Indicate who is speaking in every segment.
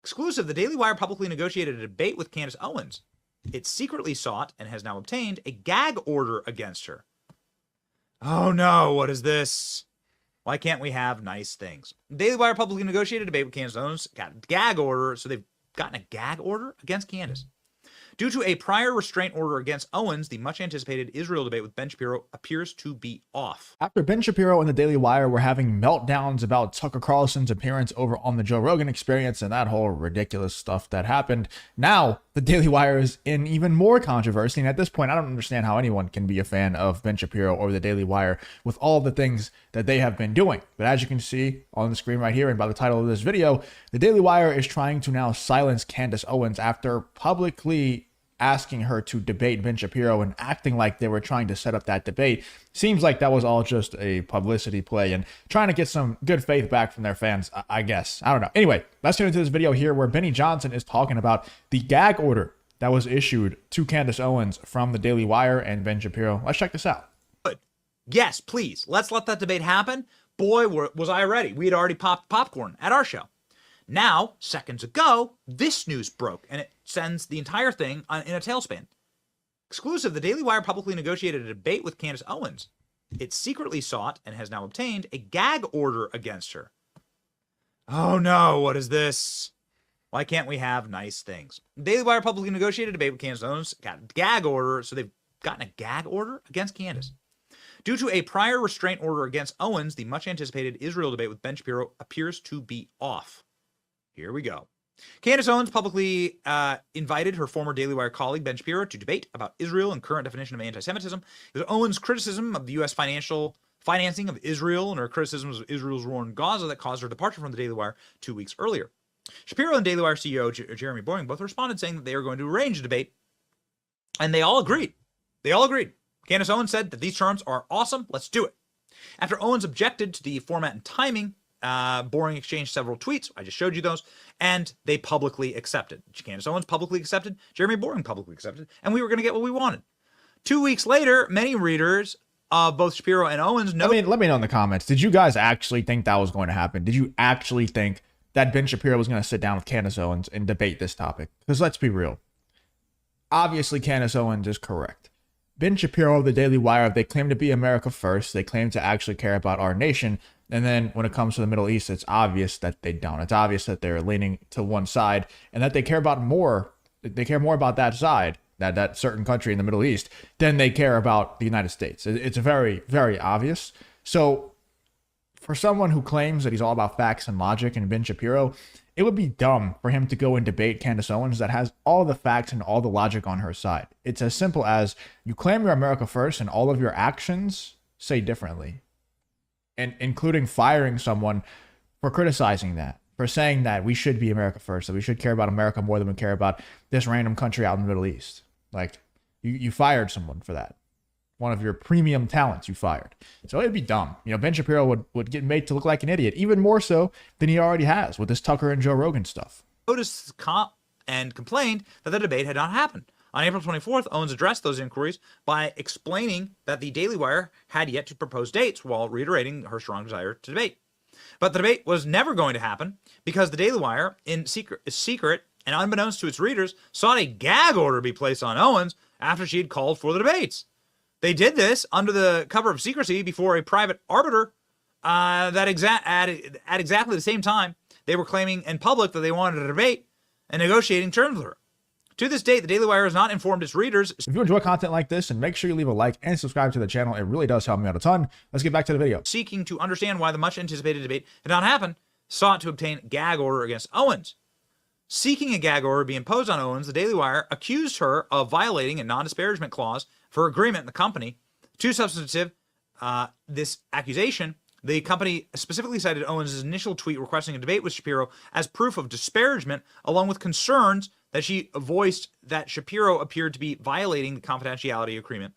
Speaker 1: Exclusive, the Daily Wire publicly negotiated a debate with Candace Owens. It secretly sought, and has now obtained, a gag order against her. Oh no, what is this? Why can't we have nice things? Daily Wire publicly negotiated a debate with Candace Owens, got a gag order, so they've gotten a gag order against Candace. Due to a prior restraint order against Owens, the much-anticipated Israel debate with Ben Shapiro appears to be off.
Speaker 2: After Ben Shapiro and the Daily Wire were having meltdowns about Tucker Carlson's appearance over on the Joe Rogan Experience and that whole ridiculous stuff that happened, now the Daily Wire is in even more controversy. And at this point, I don't understand how anyone can be a fan of Ben Shapiro or the Daily Wire with all the things that they have been doing. But as you can see on the screen right here and by the title of this video, the Daily Wire is trying to now silence Candace Owens after publicly asking her to debate Ben Shapiro and acting like they were trying to set up that debate. Seems like that was all just a publicity play and trying to get some good faith back from their fans, I guess. I don't know. Anyway, let's get into this video here where Benny Johnson is talking about the gag order that was issued to Candace Owens from the Daily Wire and Ben Shapiro. Let's check this out.
Speaker 1: Good. Yes, please. Let's let that debate happen. Boy, was I ready. We had already popped popcorn at our show. Now, seconds ago, this news broke, and it sends the entire thing in a tailspin. Exclusive, the Daily Wire publicly negotiated a debate with Candace Owens. It secretly sought, and has now obtained, a gag order against her. Oh no, what is this? Why can't we have nice things? Daily Wire publicly negotiated a debate with Candace Owens, got a gag order, so they've gotten a gag order against Candace. Due to a prior restraint order against Owens, the much-anticipated Israel debate with Ben Shapiro appears to be off. Here we go. Candace Owens publicly invited her former Daily Wire colleague Ben Shapiro to debate about Israel and current definition of anti-Semitism. It was Owens' criticism of the U.S. financing of Israel and her criticisms of Israel's war in Gaza that caused her departure from the Daily Wire 2 weeks earlier. Shapiro and Daily Wire CEO Jeremy Boring both responded saying that they are going to arrange a debate, and they all agreed. Candace Owens said that these terms are awesome. Let's do it. After Owens objected to the format and timing, Boring exchanged several tweets. I just showed you those, and they publicly accepted. Candace Owens publicly accepted. Jeremy Boring publicly accepted, and we were going to get what we wanted. 2 weeks later, many readers of both Shapiro and Owens know.
Speaker 2: Let me know in the comments. Did you guys actually think that was going to happen? Did you actually think that Ben Shapiro was going to sit down with Candace Owens and debate this topic? Because let's be real. Obviously, Candace Owens is correct. Ben Shapiro of the Daily Wire, they claim to be America first. They claim to actually care about our nation. And then when it comes to the Middle East, it's obvious that they don't. It's obvious that they're leaning to one side and that they care about more. They care more about that side, that certain country in the Middle East, than they care about the United States. It's very, very obvious. So for someone who claims that he's all about facts and logic and Ben Shapiro, it would be dumb for him to go and debate Candace Owens that has all the facts and all the logic on her side. It's as simple as you claim you're America first and all of your actions say differently. And including firing someone for criticizing that, for saying that we should be America first, that we should care about America more than we care about this random country out in the Middle East. Like, you fired someone for that. One of your premium talents you fired. So it'd be dumb. Ben Shapiro would get made to look like an idiot, even more so than he already has with this Tucker and Joe Rogan stuff.
Speaker 1: Noticed and complained that the debate had not happened. On April 24th, Owens addressed those inquiries by explaining that the Daily Wire had yet to propose dates while reiterating her strong desire to debate. But the debate was never going to happen because the Daily Wire, in secret and unbeknownst to its readers, sought a gag order be placed on Owens after she had called for the debates. They did this under the cover of secrecy before a private arbiter at exactly the same time they were claiming in public that they wanted to debate and negotiating terms with her. To this date, the Daily Wire has not informed its readers.
Speaker 2: If you enjoy content like this, and make sure you leave a like and subscribe to the channel. It really does help me out a ton. Let's get back to the video.
Speaker 1: Seeking to understand why the much-anticipated debate had not happened, sought to obtain a gag order against Owens. Seeking a gag order be imposed on Owens, the Daily Wire accused her of violating a non-disparagement clause for agreement in the company. Too substantive, this accusation, the company specifically cited Owens' initial tweet requesting a debate with Shapiro as proof of disparagement, along with concerns that she voiced that Shapiro appeared to be violating the confidentiality agreement,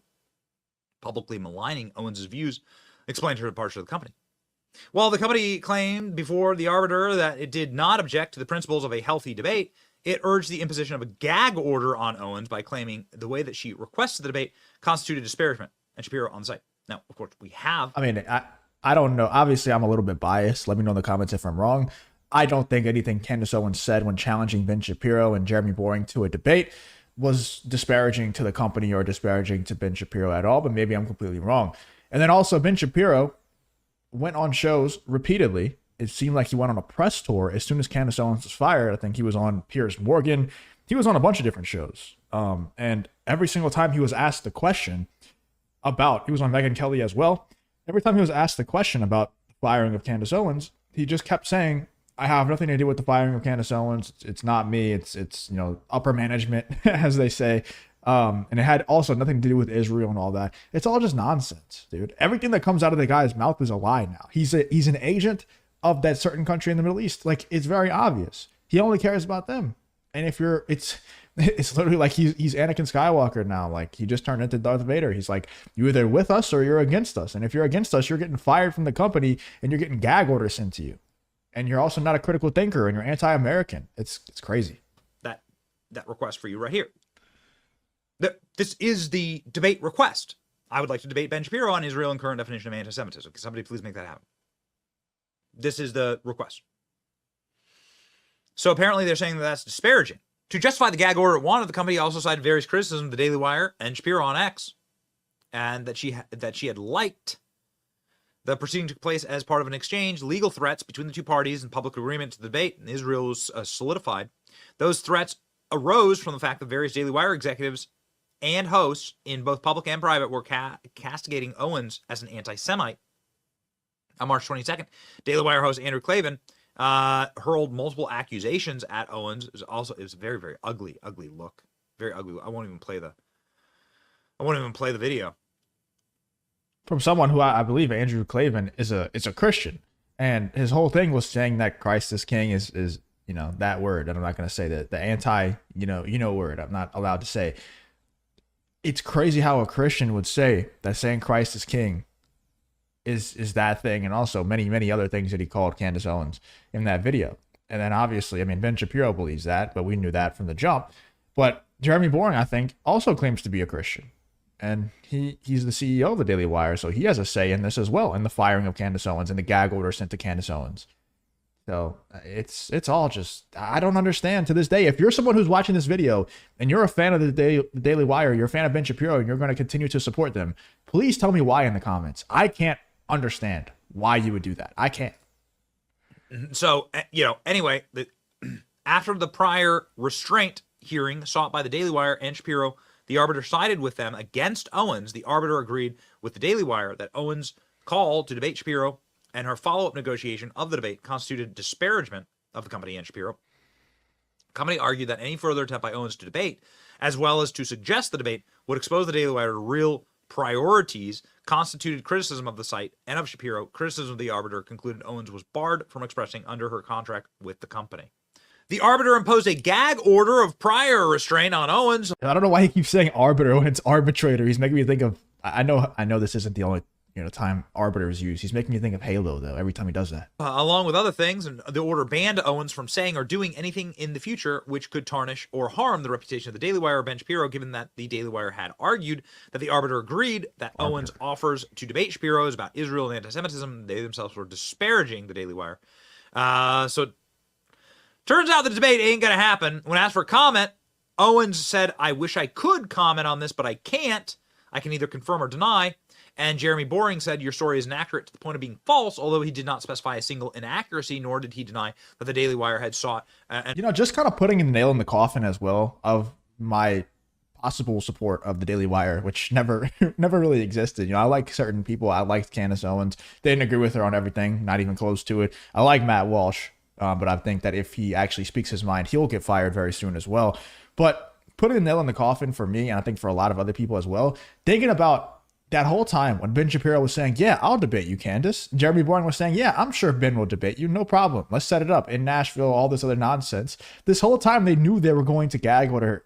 Speaker 1: publicly maligning Owens' views, explained her departure to the company. While the company claimed before the arbiter that it did not object to the principles of a healthy debate, it urged the imposition of a gag order on Owens by claiming the way that she requested the debate constituted disparagement, and Shapiro on the site. Now, of course, we have...
Speaker 2: I don't know. Obviously, I'm a little bit biased. Let me know in the comments if I'm wrong. I don't think anything Candace Owens said when challenging Ben Shapiro and Jeremy Boring to a debate was disparaging to the company or disparaging to Ben Shapiro at all, but maybe I'm completely wrong. And then also Ben Shapiro went on shows repeatedly. It seemed like he went on a press tour as soon as Candace Owens was fired. I think he was on Piers Morgan. He was on a bunch of different shows. And every single time he was asked the question about, he was on Megyn Kelly as well. Every time he was asked the question about the firing of Candace Owens, he just kept saying, I have nothing to do with the firing of Candace Owens. It's not me. It's upper management, as they say. And it had also nothing to do with Israel and all that. It's all just nonsense, dude. Everything that comes out of the guy's mouth is a lie now. He's an agent of that certain country in the Middle East. Like, it's very obvious. He only cares about them. And if it's literally like he's Anakin Skywalker now. Like, he just turned into Darth Vader. He's like, you're either with us or you're against us. And if you're against us, you're getting fired from the company and you're getting gag orders sent to you. And you're also not a critical thinker and you're anti-American. It's crazy.
Speaker 1: That request for you right here. This is the debate request. I would like to debate Ben Shapiro on Israel and current definition of anti-Semitism. Can somebody please make that happen? This is the request. So apparently they're saying that that's disparaging. To justify the gag order it wanted, the company also cited various criticisms of the Daily Wire and Shapiro on X, and that she had liked. The proceeding took place as part of an exchange, legal threats between the two parties and public agreement to the debate, and Israel was solidified. Those threats arose from the fact that various Daily Wire executives and hosts in both public and private were castigating Owens as an anti-Semite. On March 22nd, Daily Wire host Andrew Klavan hurled multiple accusations at Owens. It was a very, very ugly look. Very ugly. I won't even play the video.
Speaker 2: From someone who I believe Andrew Klavan is a Christian, and his whole thing was saying that Christ is King is that word, and I'm not going to say that the anti word. I'm not allowed to say. It's crazy how a Christian would say that saying Christ is King is that thing, and also many other things that he called Candace Owens in that video. And then obviously, I mean, Ben Shapiro believes that, but we knew that from the jump. But Jeremy Boring, I think, also claims to be a Christian. And he's the CEO of the Daily Wire, so he has a say in this as well, in the firing of Candace Owens and the gag order sent to Candace Owens. So it's all just, I don't understand to this day. If you're someone who's watching this video and you're a fan of the Daily Wire, you're a fan of Ben Shapiro, and you're going to continue to support them, please tell me why in the comments. I can't understand why you would do that. I can't.
Speaker 1: So, anyway, after the prior restraint hearing sought by the Daily Wire and Shapiro, the arbiter sided with them against Owens. The arbiter agreed with the Daily Wire that Owens' call to debate Shapiro and her follow-up negotiation of the debate constituted disparagement of the company and Shapiro. The company argued that any further attempt by Owens to debate, as well as to suggest the debate, would expose the Daily Wire to real priorities, constituted criticism of the site and of Shapiro. Criticism of the arbiter concluded Owens was barred from expressing under her contract with the company. The arbiter imposed a gag order of prior restraint on Owens.
Speaker 2: I don't know why he keeps saying arbiter when it's arbitrator. He's making me think of, I know this isn't the only time arbiter is used. He's making me think of Halo, though, every time he does that.
Speaker 1: Along with other things, and the order banned Owens from saying or doing anything in the future which could tarnish or harm the reputation of the Daily Wire or Ben Shapiro, given that the Daily Wire had argued that the arbiter agreed that Owens' offers to debate Shapiro is about Israel and anti-Semitism. They themselves were disparaging the Daily Wire. So turns out the debate ain't going to happen. When asked for comment, Owens said, I wish I could comment on this, but I can't. I can either confirm or deny. And Jeremy Boring said, your story is inaccurate to the point of being false, although he did not specify a single inaccuracy, nor did he deny that the Daily Wire had sought.
Speaker 2: Just kind of putting a nail in the coffin as well of my possible support of the Daily Wire, which never really existed. I like certain people. I liked Candace Owens. Didn't agree with her on everything, not even close to it. I like Matt Walsh. But I think that if he actually speaks his mind, he'll get fired very soon as well. But putting a nail in the coffin for me, and I think for a lot of other people as well, thinking about that whole time when Ben Shapiro was saying, yeah, I'll debate you, Candace. Jeremy Boring was saying, yeah, I'm sure Ben will debate you. No problem. Let's set it up in Nashville, all this other nonsense. This whole time they knew they were going to gag order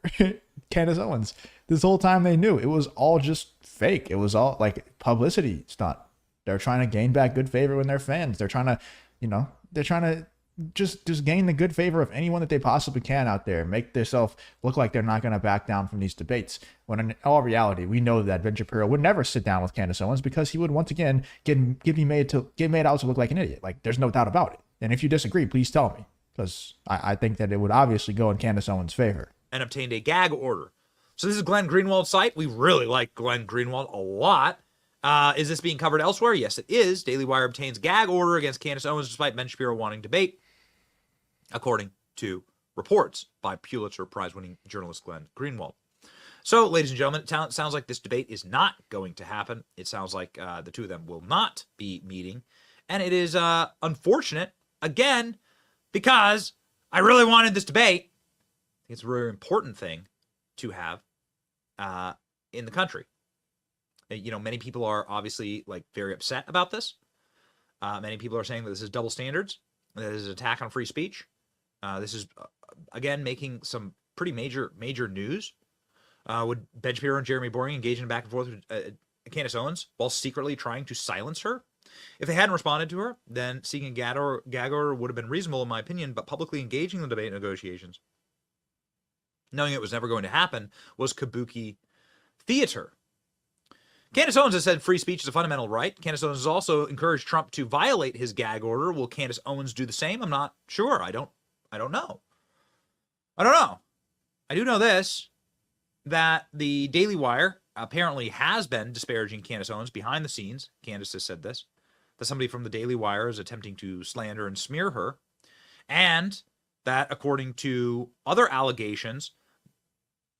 Speaker 2: Candace Owens. This whole time they knew. It was all just fake. It was all like publicity stunt. They're trying to gain back good favor with their fans. They're trying to, just gain the good favor of anyone that they possibly can out there. Make themselves look like they're not going to back down from these debates. When in all reality, we know that Ben Shapiro would never sit down with Candace Owens because he would once again get made out to look like an idiot. Like, there's no doubt about it. And if you disagree, please tell me, because I think that it would obviously go in Candace Owens' favor.
Speaker 1: And obtained a gag order. So this is Glenn Greenwald's site. We really like Glenn Greenwald a lot. Is this being covered elsewhere? Yes, it is. Daily Wire obtains gag order against Candace Owens despite Ben Shapiro wanting debate, according to reports by Pulitzer Prize-winning journalist Glenn Greenwald. So, ladies and gentlemen, it sounds like this debate is not going to happen. It sounds like the two of them will not be meeting. And it is unfortunate, again, because I really wanted this debate. I think it's a very important thing to have in the country. You know, many people are obviously like very upset about this. Many people are saying that this is double standards, that this is an attack on free speech. This is, again, making some pretty major news. Would Ben Shapiro and Jeremy Boring engage in back and forth with Candace Owens while secretly trying to silence her? If they hadn't responded to her, then seeking a gag order would have been reasonable in my opinion, but publicly engaging in the debate negotiations, knowing it was never going to happen, was kabuki theater. Candace Owens has said free speech is a fundamental right. Candace Owens has also encouraged Trump to violate his gag order. Will Candace Owens do the same? I'm not sure. I don't know. I do know this, that the Daily Wire apparently has been disparaging Candace Owens behind the scenes. Candace has said this, that somebody from the Daily Wire is attempting to slander and smear her, and that according to other allegations,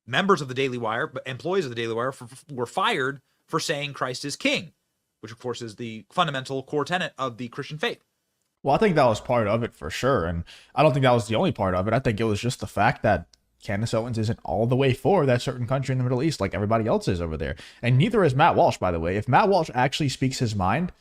Speaker 1: members of the Daily Wire, employees of the Daily Wire, were fired for saying Christ is king, which of course is the fundamental core tenet of the Christian faith.
Speaker 2: Well, I think that was part of it for sure. And I don't think that was the only part of it. I think it was just the fact that Candace Owens isn't all the way for that certain country in the Middle East like everybody else is over there. And neither is Matt Walsh, by the way. If Matt Walsh actually speaks his mind,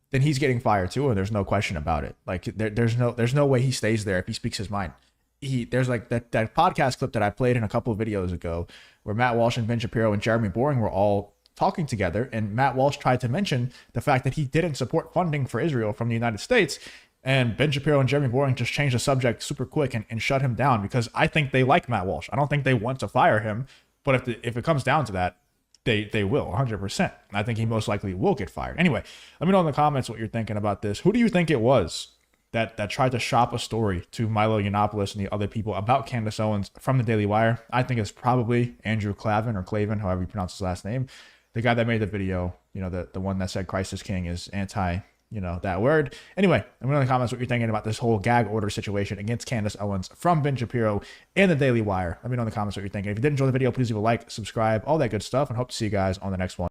Speaker 2: then he's getting fired too, and there's no question about it. Like there's no way he stays there if he speaks his mind. There's like that podcast clip that I played in a couple of videos ago where Matt Walsh and Ben Shapiro and Jeremy Boring were all talking together, and Matt Walsh tried to mention the fact that he didn't support funding for Israel from the United States, and Ben Shapiro and Jeremy Boring just changed the subject super quick and shut him down, because I think they like Matt Walsh. I don't think they want to fire him, but if it comes down to that, they will 100%. I think he most likely will get fired. Anyway, let me know in the comments what you're thinking about this. Who do you think it was that tried to shop a story to Milo Yiannopoulos and the other people about Candace Owens from the Daily Wire? I think it's probably Andrew Clavin, or Clavin, however you pronounce his last name. The guy that made the video, you know, the one that said Christ is king is anti, you know, that word. Anyway, let me know in the comments what you're thinking about this whole gag order situation against Candace Owens from Ben Shapiro and the Daily Wire. Let me know in the comments what you're thinking. If you did enjoy the video, please leave a like, subscribe, all that good stuff, and hope to see you guys on the next one.